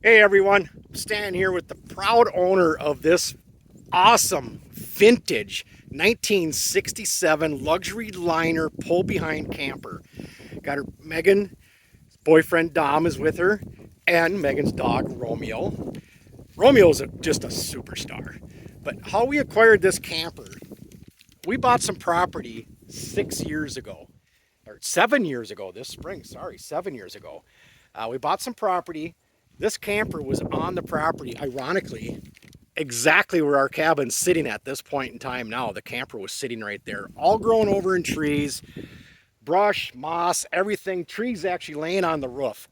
Hey everyone, I'm standing here with the proud owner of this awesome vintage 1967 luxury liner pull behind camper. Got her Megan, boyfriend Dom is with her, and Megan's dog Romeo. Romeo's just a superstar. But how we acquired this camper, we bought some property 6 years ago, or 7 years ago this spring, sorry, 7 years ago. We bought some property. This camper was on the property, ironically, exactly where our cabin's sitting at this point in time now. The camper was sitting right there, all grown over in trees, brush, moss, everything. Trees actually laying on the roof.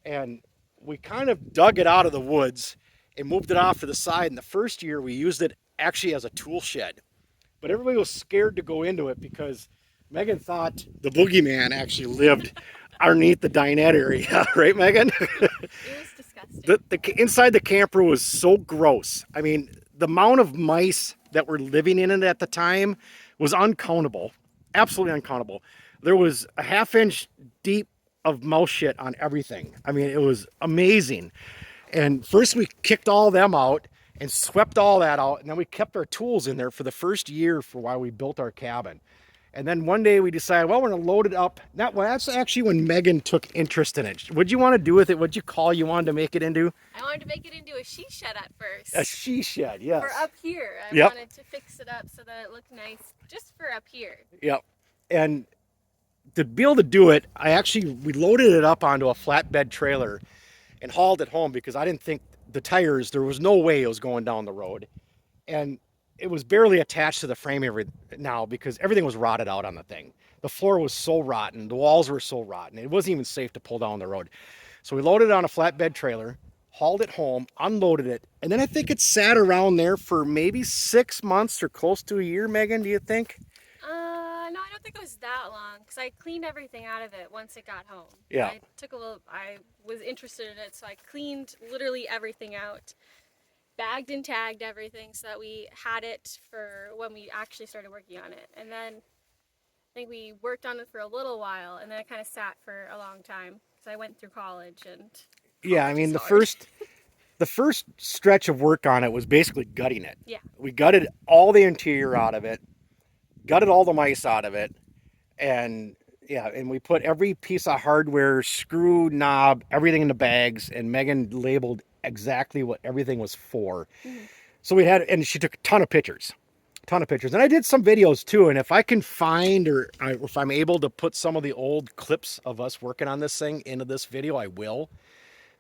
And we kind of dug it out of the woods and moved it off to the side. And the first year we used it actually as a tool shed. But everybody was scared to go into it because Megan thought the boogeyman actually lived underneath the dinette area, right, Megan? It was disgusting. The inside the camper was so gross. I mean, the amount of mice that were living in it at the time was uncountable, absolutely uncountable. There was a half-inch deep of mouse shit on everything. I mean, it was amazing. And first we kicked all them out and swept all that out, and then we kept our tools in there for the first year for while we built our cabin. And then one day we decided, well, we're gonna load it up. That's actually when Megan took interest in it. What'd you want to do with it? What'd you call you wanted to make it into? I wanted to make it into a she shed at first. A she shed, yes. For up here. I Yep. wanted to fix it up so that it looked nice just for up here. Yep. And to be able to do it, we loaded it up onto a flatbed trailer and hauled it home because I didn't think there was no way it was going down the road. And it was barely attached to the frame now because everything was rotted out on the thing. The floor was so rotten, the walls were so rotten, it wasn't even safe to pull down the road. So we loaded it on a flatbed trailer, hauled it home, unloaded it, and then I think it sat around there for maybe 6 months or close to a year, Megan, do you think? No, I don't think it was that long because I cleaned everything out of it once it got home. Yeah. I was interested in it, so I cleaned literally everything out, bagged and tagged everything so that we had it for when we actually started working on it. And then I think we worked on it for a little while, and then it kind of sat for a long time because I went through college and Yeah, I college mean is the hard. first stretch of work on it was basically gutting it. Yeah. We gutted all the interior out of it, gutted all the mice out of it, and yeah, and we put every piece of hardware, screw, knob, everything in the bags, and Megan labeled exactly what everything was for. Mm-hmm. And she took a ton of pictures, and I did some videos too. And if I can find if I'm able to put some of the old clips of us working on this thing into this video, I will.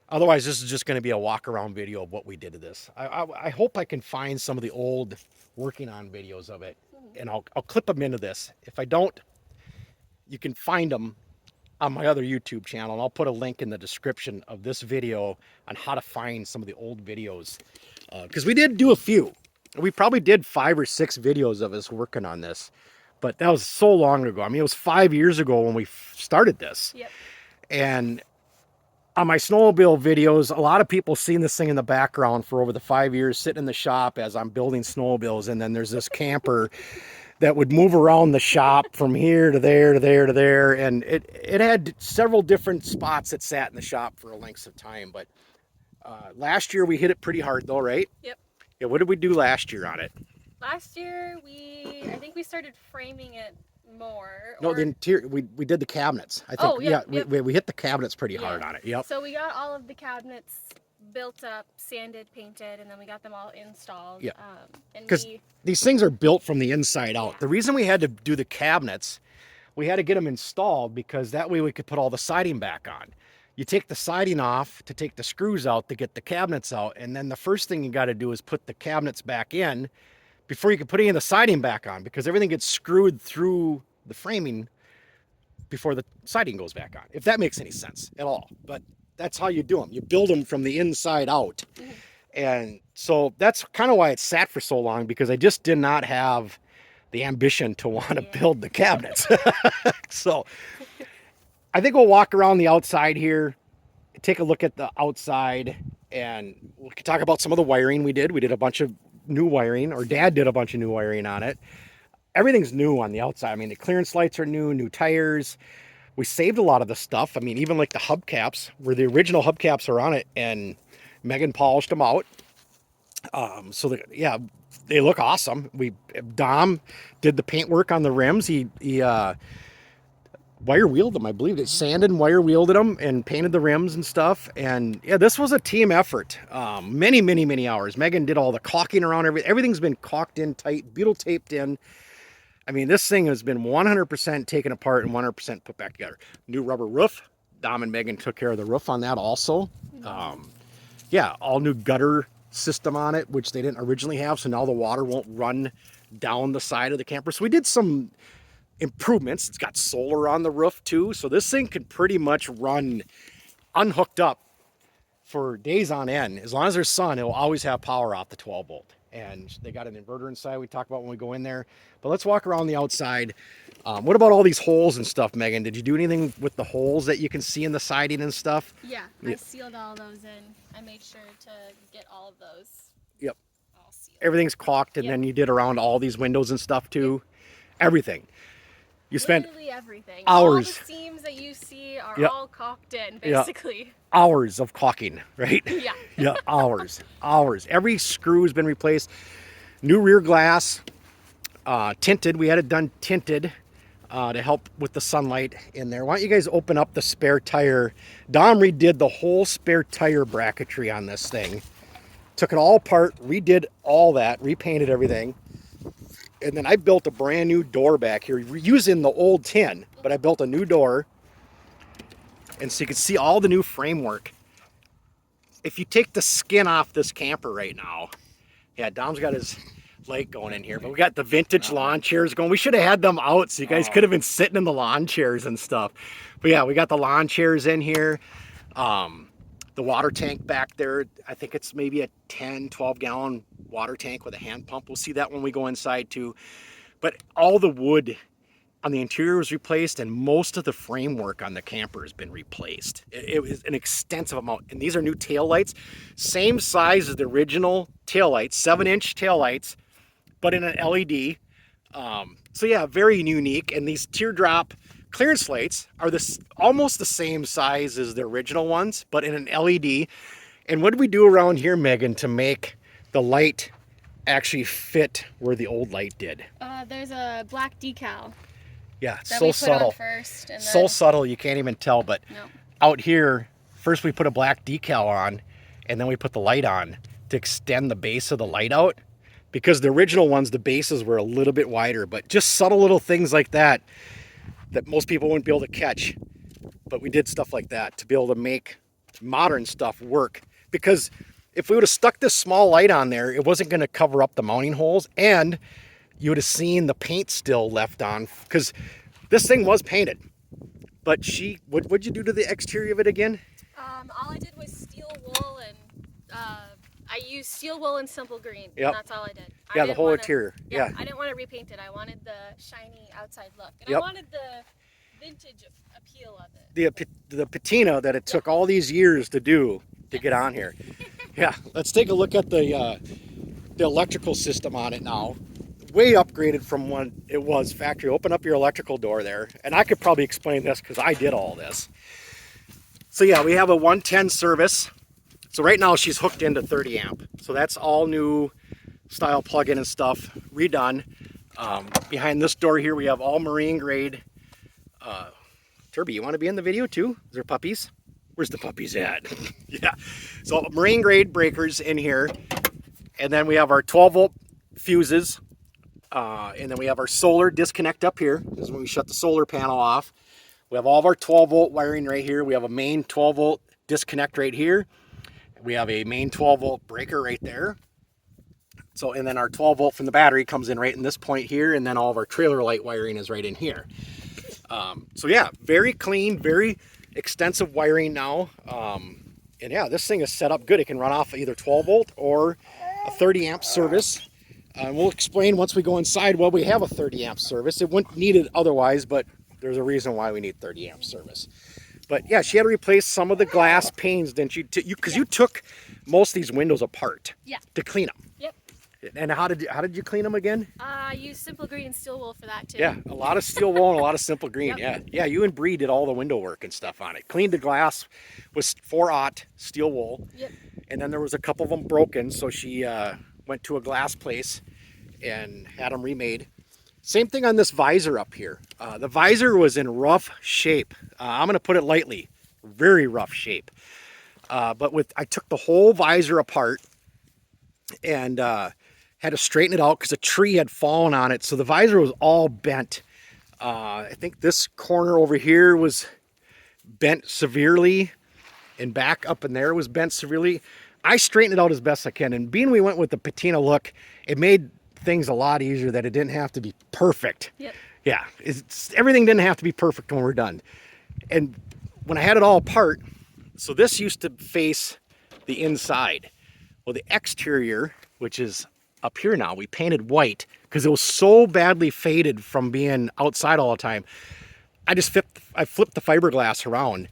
Otherwise, this is just going to be a walk around video of what we did to this. I hope I can find some of the old working on videos of it, and I'll clip them into this. If I don't, you can find them on my other YouTube channel, and I'll put a link in the description of this video on how to find some of the old videos. Because we did do a few. We probably did 5 or 6 videos of us working on this, but that was so long ago. I mean, it was 5 years ago when we started this. Yep. And on my snowmobile videos, a lot of people seen this thing in the background for over the 5 years, sitting in the shop as I'm building snowmobiles. And then there's this camper that would move around the shop from here to there to there to there. And it had several different spots that sat in the shop for a length of time. But last year we hit it pretty hard though, right? Yep. Yeah, what did we do last year on it? Last year I think we started framing it more. No, the interior, we did the cabinets. I think, Oh, yeah, yeah, yep. we hit the cabinets pretty hard on it. Yep. So we got all of the cabinets built up, sanded, painted, and then we got them all installed. Yeah. And Because these things are built from the inside out. Yeah. The reason we had to do the cabinets, we had to get them installed because that way we could put all the siding back on. You take the siding off to take the screws out to get the cabinets out, and then the first thing you got to do is put the cabinets back in before you can put any of the siding back on, because everything gets screwed through the framing before the siding goes back on, if that makes any sense at all. But that's how you do them. You build them from the inside out. Mm-hmm. And so that's kind of why it sat for so long, because I just did not have the ambition to want to build the cabinets. So I think we'll walk around the outside here, take a look at the outside, and we can talk about some of the wiring we did. We did a bunch of new wiring, or Dad did a bunch of new wiring on it. Everything's new on the outside. I mean, the clearance lights are new tires. We saved a lot of the stuff. I mean, even like the hubcaps, where the original hubcaps are on it, and Megan polished them out. Yeah, they look awesome. Dom did the paint work on the rims. He wire wheeled them, I believe. They sanded and wire wheeled them and painted the rims and stuff. And yeah, this was a team effort. Many hours. Megan did all the caulking around everything. Everything's been caulked in tight, butyl taped in. I mean, this thing has been 100% taken apart and 100% put back together. New rubber roof. Dom and Megan took care of the roof on that also. Yeah, all new gutter system on it, which they didn't originally have. So now the water won't run down the side of the camper. So we did some improvements. It's got solar on the roof too. So this thing can pretty much run unhooked up for days on end. As long as there's sun, it'll always have power off the 12 volt. And they got an inverter inside we talk about when we go in there. But let's walk around the outside. What about all these holes and stuff, Megan? Did you do anything with the holes that you can see in the siding and stuff? Yeah, I sealed all those in. I made sure to get all of those. Yep. All sealed. Everything's caulked, and then you did around all these windows and stuff too. Everything. You spent literally everything. hours. All the seams that you see are all caulked in, basically. Hours of caulking, right? Yeah. Yeah, hours. Every screw has been replaced. New rear glass, tinted. We had it done tinted to help with the sunlight in there. Why don't you guys open up the spare tire? Dom redid the whole spare tire bracketry on this thing. Took it all apart, redid all that, repainted everything. And then I built a brand new door back here using the old tin, but I built a new door. And so you can see all the new framework. If you take the skin off this camper right now, yeah, Dom's got his leg going in here, but we got the vintage lawn chairs going. We should have had them out so you guys could have been sitting in the lawn chairs and stuff. But yeah, we got the lawn chairs in here. The water tank back there, I think it's maybe a 10, 12 gallon water tank with a hand pump. We'll see that when we go inside too. But all the wood on the interior was replaced, and most of the framework on the camper has been replaced. It was an extensive amount. And these are new taillights, same size as the original taillights, 7-inch taillights, but in an LED. So yeah, very unique. And these teardrop clearance lights are almost the same size as the original ones, but in an LED. And what did we do around here, Megan, to make the light actually fit where the old light did? There's a black decal. Yeah, that so we put subtle. On first, and so then... subtle you can't even tell. But out here, first we put a black decal on, and then we put the light on to extend the base of the light out. Because the original ones, the bases were a little bit wider, but just subtle little things like that most people wouldn't be able to catch. But we did stuff like that to be able to make modern stuff work. Because if we would have stuck this small light on there, it wasn't going to cover up the mounting holes, and you would have seen the paint still left on, because this thing was painted. But what'd you do to the exterior of it again? All I did was steel wool, and I used steel wool and simple green. Yep. And that's all I did. Yeah, the whole interior. Yeah, I didn't want to repaint it. I wanted the shiny outside look, and I wanted the vintage appeal of it. The patina that it took all these years to do to get on here. Yeah, let's take a look at the electrical system on it now. Way upgraded from when it was factory. Open up your electrical door there, and I could probably explain this because I did all this. So yeah, we have a 110 service. So right now she's hooked into 30 amp. So that's all new style plug-in and stuff redone. Behind this door here we have all marine grade. Turby, you want to be in the video too? Is there puppies? Where's the puppies at? Yeah. So marine grade breakers in here. And then we have our 12 volt fuses. And then we have our solar disconnect up here. This is when we shut the solar panel off. We have all of our 12 volt wiring right here. We have a main 12 volt disconnect right here. We have a main 12 volt breaker right there. So, and then our 12 volt from the battery comes in right in this point here. And then all of our trailer light wiring is right in here. So yeah, very clean, very extensive wiring now. And yeah, this thing is set up good. It can run off either 12 volt or a 30 amp service. We'll explain once we go inside why we have a 30 amp service. It wouldn't need it otherwise, but there's a reason why we need 30 amp service. But yeah, she had to replace some of the glass panes, didn't you? Because you took most of these windows apart to clean them. Yep. And how did you clean them again? I used simple green and steel wool for that too. Yeah, a lot of steel wool and a lot of simple green. Yep. Yeah, you and Bree did all the window work and stuff on it. Cleaned the glass with 4/0 steel wool. Yep. And then there was a couple of them broken, so she went to a glass place and had them remade. Same thing on this visor up here. The visor was in rough shape. I'm going to put it lightly, very rough shape. But I took the whole visor apart and had to straighten it out because a tree had fallen on it. So the visor was all bent. I think this corner over here was bent severely, and back up in there was bent severely. I straightened it out as best I can. And being we went with the patina look, it made things a lot easier that it didn't have to be perfect. Yep. Yeah, everything didn't have to be perfect when we're done. And when I had it all apart, so this used to face the inside. Well, the exterior, which is up here now, we painted white because it was so badly faded from being outside all the time. I flipped the fiberglass around.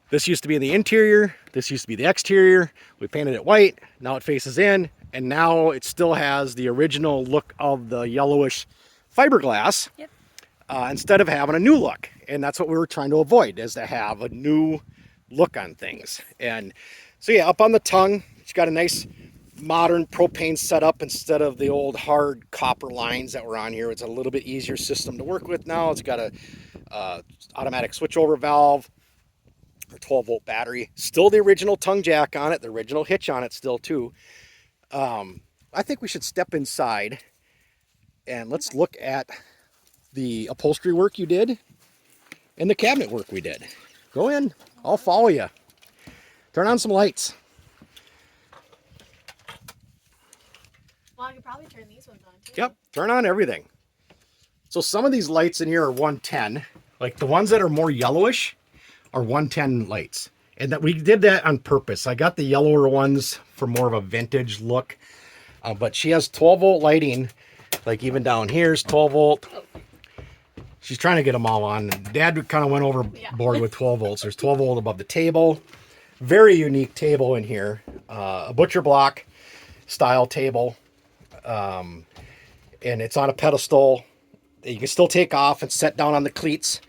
This used to be in the interior. This used to be the exterior. We painted it white. Now it faces in, and now it still has the original look of the yellowish fiberglass. Yep. Instead of having a new look. And that's what we were trying to avoid, is to have a new look on things. And so yeah, up on the tongue, it's got a nice modern propane setup instead of the old hard copper lines that were on here. It's a little bit easier system to work with now. It's got a automatic switchover valve, or 12-volt battery. Still the original tongue jack on it, the original hitch on it still too. I think we should step inside and let's look at the upholstery work you did and the cabinet work we did. Go in, I'll follow you. Turn on some lights. Well, I could probably turn these ones on too. Yep, turn on everything. So some of these lights in here are 110. Like the ones that are more yellowish are 110 lights. And that we did that on purpose. I got the yellower ones for more of a vintage look. But she has 12-volt lighting. Like even down here's 12-volt. She's trying to get them all on. Dad kind of went overboard with 12 volts. There's 12 volt above the table. Very unique table in here. A butcher block style table. And it's on a pedestal that you can still take off and set down on the cleats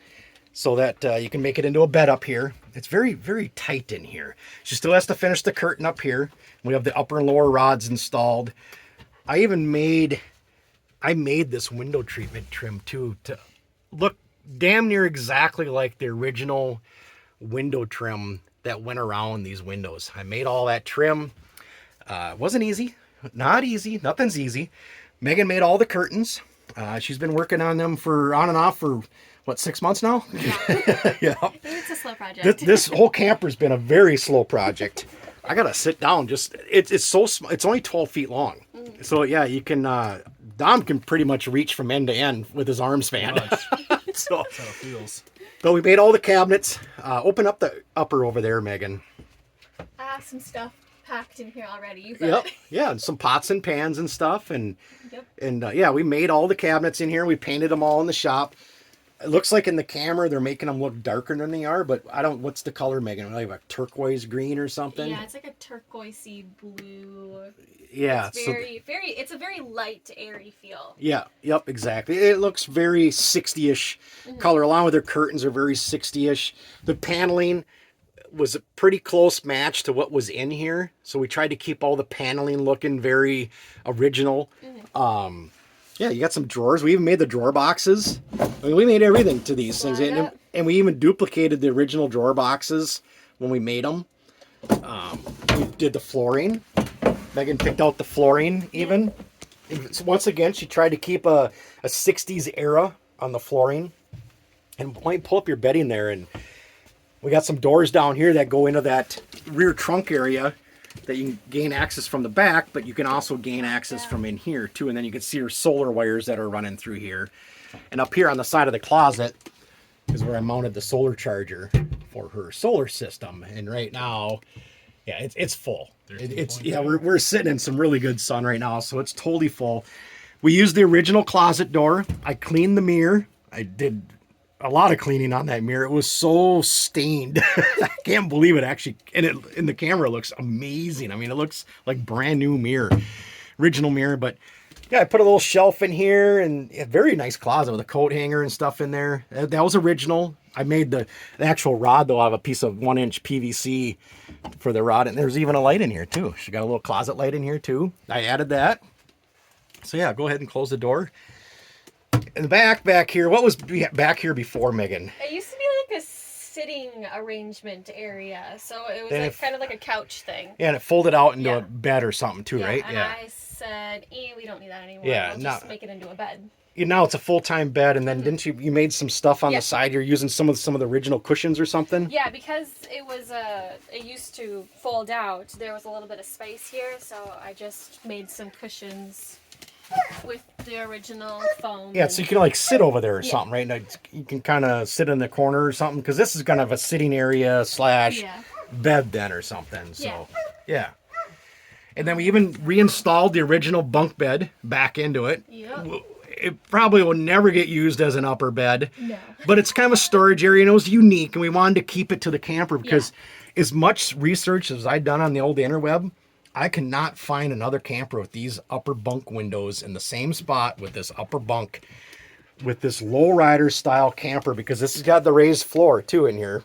so that you can make it into a bed up here. It's very, very tight in here. She still has to finish the curtain up here. We have the upper and lower rods installed. I made this window treatment trim too to look damn near exactly like the original window trim that went around these windows. I made all that trim. It wasn't easy. Not easy. Nothing's easy. Megan made all the curtains. She's been working on them on and off for, what, 6 months now? Yeah. Yeah. It's a slow project. This whole camper's been a very slow project. I gotta sit down. It's so small. It's only 12 feet long. So yeah, you can. Dom can pretty much reach from end to end with his arm span. So That's how it feels. but we made all the cabinets. Open up the upper over there, Megan. I have some stuff packed in here already. But... Yep. Yeah, and some pots and pans and stuff, and Yep. yeah, we made all the cabinets in here. We painted them all in the shop. It looks like in the camera they're making them look darker than they are, but I don't. What's the color, Megan? Like a turquoise green or something? Yeah, it's like a turquoisey blue. Yeah. It's very. It's a very light, airy feel. Yeah, yep, exactly. It looks very 60-ish color, along with their curtains are very 60-ish. The paneling was a pretty close match to what was in here, so we tried to keep all the paneling looking very original. Yeah, you got some drawers. We even made the drawer boxes. I mean, we made everything to these things, and we even duplicated the original drawer boxes when we made them. We did the flooring. Megan picked out the flooring even. So once again, she tried to keep a 60s era on the flooring. And why don't you pull up your bedding there, and we got some doors down here that go into that rear trunk area that you can gain access from the back, but you can also gain access from in here too. And then you can see her solar wires that are running through here. And up here on the side of the closet is where I mounted the solar charger for her solar system. And right now, yeah, it's full. We're sitting in some really good sun right now, so it's totally full. We used the original closet door. I cleaned the mirror. I did a lot of cleaning on that mirror. It was so stained. I can't believe it actually. And in the camera, it looks amazing. I mean, it looks like brand new mirror. original mirror. But yeah, I put a little shelf in here and a very nice closet with a coat hanger and stuff in there. That was original. I made the actual rod though out of a piece of 1-inch PVC for the rod, and there's even a light in here too. She got a little closet light in here too. I added that. So yeah, go ahead and close the door. In the back here, what was back here before, Megan? It used to be like a sitting arrangement area, so it was And like kind of like a couch thing. Yeah, and it folded out into Yeah. a bed or something too, right? And I said, we don't need that anymore. Yeah, We'll just make it into a bed. Now it's a full-time bed, and then didn't you made some stuff on the side? You're using some of the original cushions or something? Yeah, because it was it used to fold out. There was a little bit of space here, so I just made some cushions with the original foam. Yeah, so you can like sit over there or something, right? And you can kind of sit in the corner or something, because this is kind of a sitting area / bed then or something. So yeah. And then we even reinstalled the original bunk bed back into it. Yep. It probably will never get used as an upper bed. No. But it's kind of a storage area, and it was unique, and we wanted to keep it to the camper because as much research as I've done on the old interweb, I cannot find another camper with these upper bunk windows in the same spot with this upper bunk with this lowrider style camper, because this has got the raised floor too in here.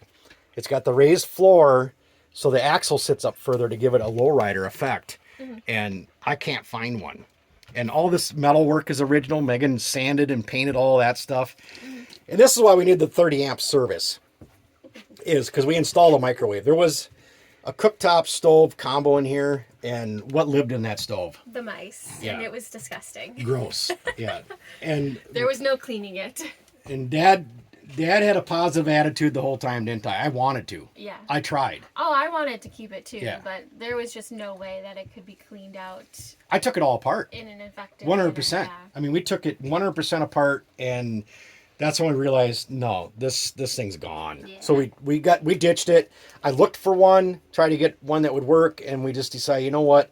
It's got the raised floor so the axle sits up further to give it a lowrider effect. And I can't find one. And all this metal work is original. Megan sanded and painted all that stuff. And this is why we need the 30 amp service, is because we installed a microwave. There was a cooktop stove combo in here, and what lived in that stove? The mice. Yeah. And it was disgusting. Gross. Yeah. And There was no cleaning it. and Dad had a positive attitude the whole time, didn't I? I wanted to. Yeah. I tried. Oh, I wanted to keep it too, Yeah. but there was just no way that it could be cleaned out I took it all apart. in an effective 100%. manner. I mean, we took it 100% apart, and that's when we realized, no, this thing's gone. Yeah. So we ditched it. I looked for one, tried to get one that would work, and we just decided, you know what?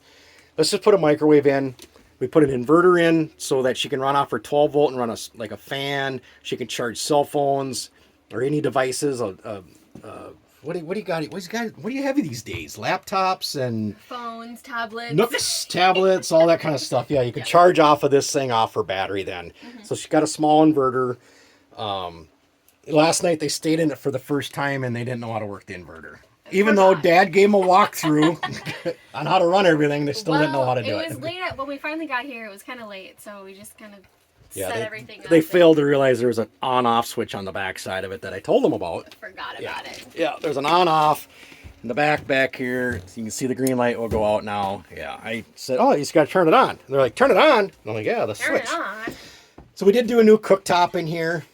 Let's just put a microwave in. We put an inverter in so that she can run off her 12 volt and run like a fan. She can charge cell phones or any devices. What do you got? What do you have these days? Laptops and Phones, tablets. Nooks, tablets, all that kind of stuff. Yeah, you can charge off of this thing off her battery then. So she got a small inverter. Last night they stayed in it for the first time and they didn't know how to work the inverter. Even though Dad gave them a walkthrough on how to run everything, they still didn't know how to do it. It was late when we finally got here. It was kind of late, so we just kind of set everything up. They failed to realize there was an on-off switch on the back side of it that I told them about. Forgot about it. Yeah, there's an on-off in the back here. So you can see the green light will go out now. Yeah, I said, oh, you just got to turn it on. And they're like, turn it on? And I'm like, yeah, the switch. Turn it on. So we did do a new cooktop in here.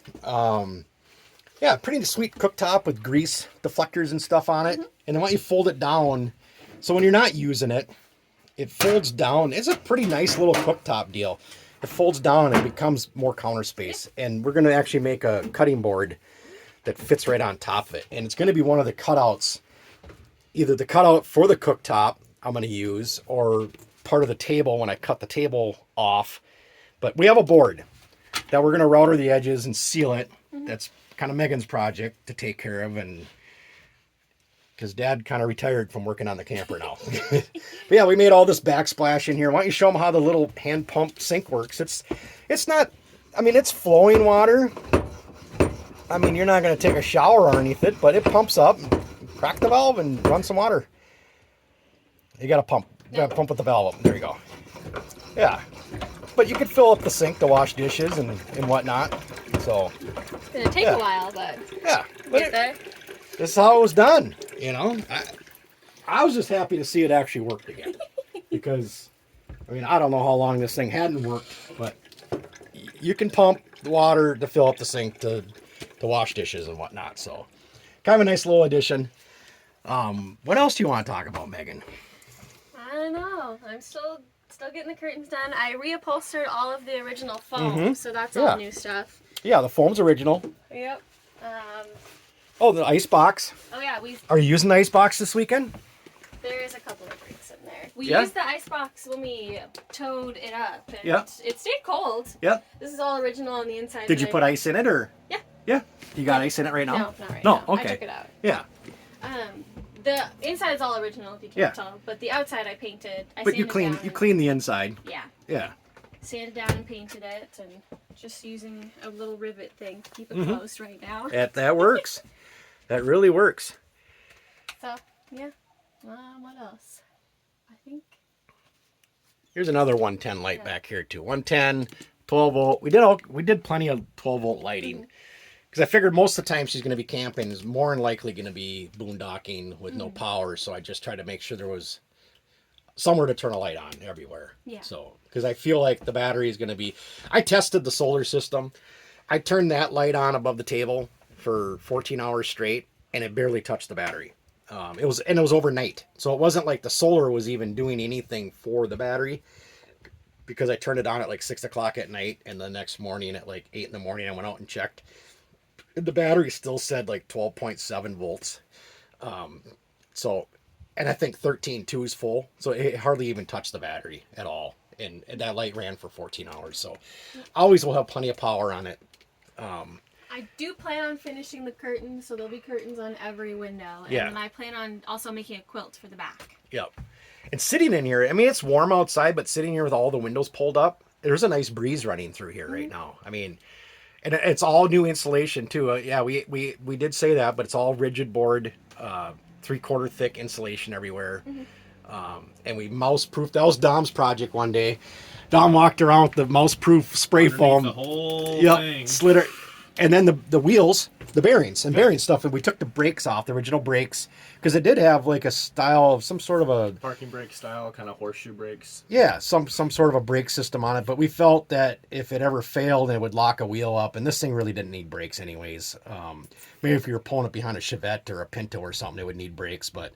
Yeah, pretty sweet cooktop with grease deflectors and stuff on it. And then when you fold it down, so when you're not using it, it folds down. It's a pretty nice little cooktop deal. It folds down and it becomes more counter space. And we're going to actually make a cutting board that fits right on top of it. And it's going to be one of the cutouts, either the cutout for the cooktop I'm going to use or part of the table when I cut the table off. But we have a board that we're going to router the edges and seal it. That's kind of Megan's project to take care of, and because Dad kind of retired from working on the camper now. But yeah, we made all this backsplash in here. Why don't you show them how the little hand pump sink works? It's not, I mean, it's flowing water. I mean, you're not going to take a shower underneath it, but it pumps up, crack the valve and run some water. You got to pump. You got to pump with the valve up. There you go. Yeah. But you could fill up the sink to wash dishes and whatnot. So It's going to take a while, but yeah. get there. This is how it was done, you know. I was just happy to see it actually worked again. Because, I mean, I don't know how long this thing hadn't worked, but you can pump the water to fill up the sink to wash dishes and whatnot. So, kind of a nice little addition. What else do you want to talk about, Megan? I don't know. I'm still getting the curtains done. I reupholstered all of the original foam, so that's all new stuff. Yeah, the foam's original. Yep. Oh, the ice box. Oh yeah, Are you using the ice box this weekend? there is a couple of drinks in there. We Yeah? used the ice box when we towed it up, and Yeah. it stayed cold. Yeah. This is all original on the inside. Did you put ice in it, or? Yeah. Yeah. You got ice in it right now? No, not right No, now. okay. I took it out. Yeah. The inside is all original, if you can't tell, but the outside I painted. But you clean the inside. Yeah. Yeah. Sanded down and painted it, and just using a little rivet thing to keep it closed right now. That works. That really works. So yeah. What else? I think. Here's another 110 light back here too. 110, 12 volt. We did plenty of 12 volt lighting. Because I figured most of the time she's going to be camping is more than likely going to be boondocking with no power. So I just tried to make sure there was somewhere to turn a light on everywhere. Yeah. So, because I feel like the battery is going to be... I tested the solar system. I turned that light on above the table for 14 hours straight, and it barely touched the battery. It was overnight. So it wasn't like the solar was even doing anything for the battery. Because I turned it on at like 6 o'clock at night, and the next morning at like 8 in the morning I went out and checked. The battery still said like 12.7 volts. So, and I think 13.2 is full. So it hardly even touched the battery at all. And that light ran for 14 hours. So always will have plenty of power on it. I do plan on finishing the curtains, so there'll be curtains on every window. And then I plan on also making a quilt for the back. Yep. And sitting in here, I mean, it's warm outside, but sitting here with all the windows pulled up, there's a nice breeze running through here right now. I mean, and it's all new insulation too. Yeah, we did say that, but it's all rigid board, 3/4 thick insulation everywhere. And we mouse proofed. That was Dom's project one day. Dom walked around with the mouse proof spray foam. The whole thing. Slid it. And then the wheels, the bearings stuff, and we took the brakes off, the original brakes, because it did have like a style of some sort of a Parking brake style, kind of horseshoe brakes. yeah, some sort of a brake system on it. But we felt that if it ever failed, it would lock a wheel up, and this thing really didn't need brakes anyways. Maybe if you were pulling it behind a Chevette or a Pinto or something, it would need brakes, but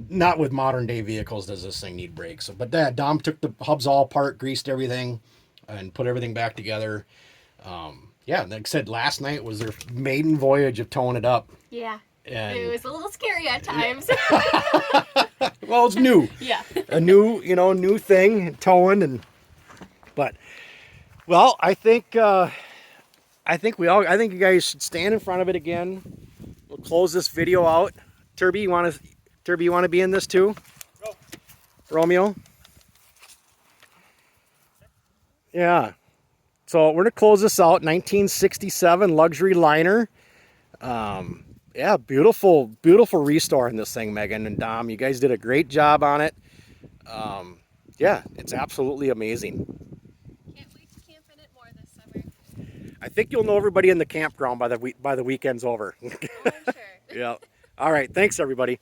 not with modern day vehicles does this thing need brakes. But that Dom took the hubs all apart, greased everything, and put everything back together. Yeah, like I said, last night was their maiden voyage of towing it up. Yeah. And it was a little scary at times. well, it's new. Yeah. A new thing, towing but I think you guys should stand in front of it again. We'll close this video out. Turby, you want to be in this too? Go. Romeo? Yeah. So we're going to close this out. 1967 luxury liner. Yeah, beautiful restore in this thing, Megan and Dom. You guys did a great job on it. Yeah, it's absolutely amazing. Can't wait to camp in it more this summer. I think you'll know everybody in the campground by the weekend's over. Oh, I'm sure. Yeah. All right. Thanks, everybody.